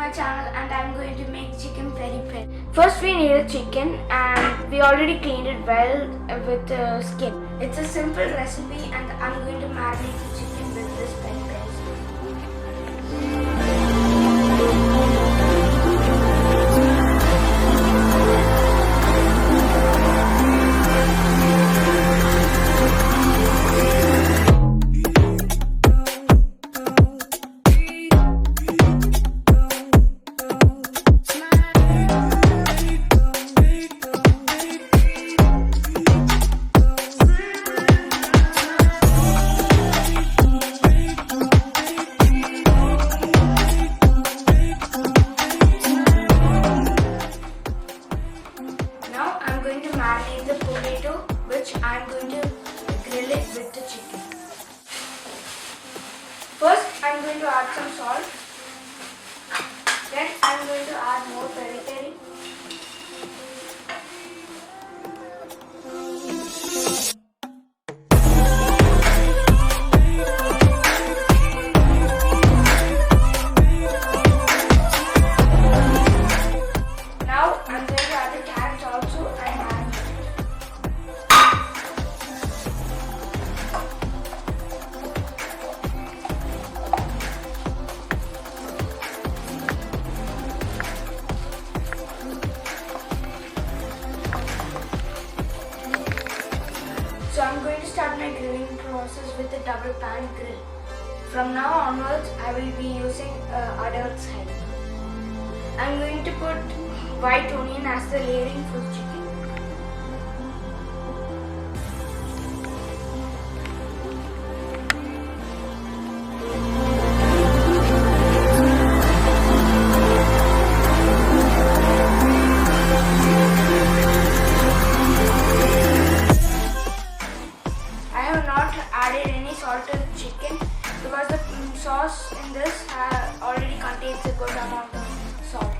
my channel and I'm going to make chicken peri peri. First we need a chicken and we already cleaned it well with skin. It's a simple recipe and I'm going to marinate the chicken with this peri peri. Marinate the potato, which I'm going to grill it with the chicken. First, I'm going to add some salt. Then, I'm going to add more peri peri. Now, I'm going to add the carrots also and so I'm going to start my grilling process with a double pan grill. From now onwards, I will be using adult's head. I'm going to put white onion as the layering for chicken. I have not added any salt to the chicken because the sauce in this already contains a good amount of salt.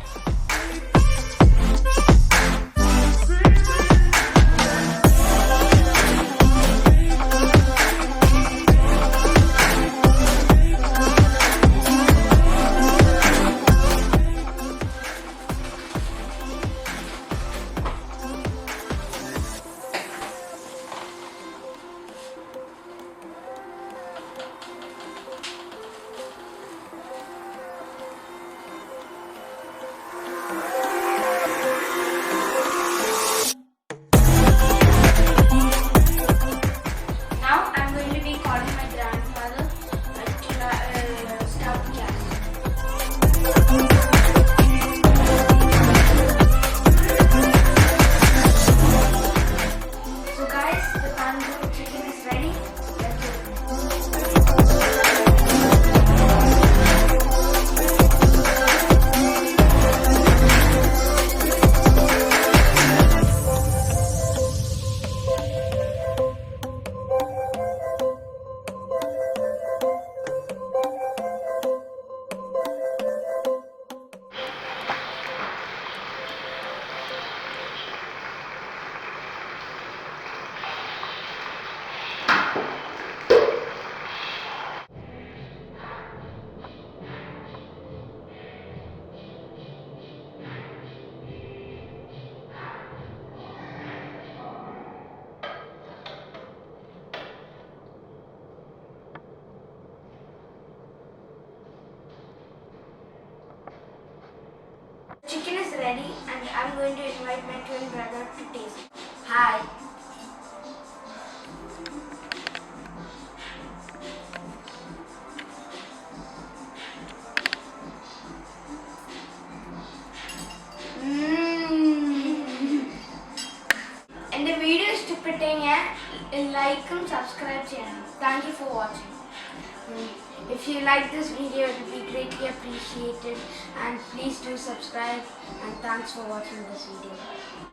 Chicken is ready and I'm going to invite my twin brother to taste it. Hi. എൻ്റെ video ഇഷ്ടപ്പെട്ടെങ്കിൽ ലൈക്കും subscribe ചെയ്യണം. Thank you for watching. If you like this video, it would be greatly appreciated, and please do subscribe, and thanks for watching this video.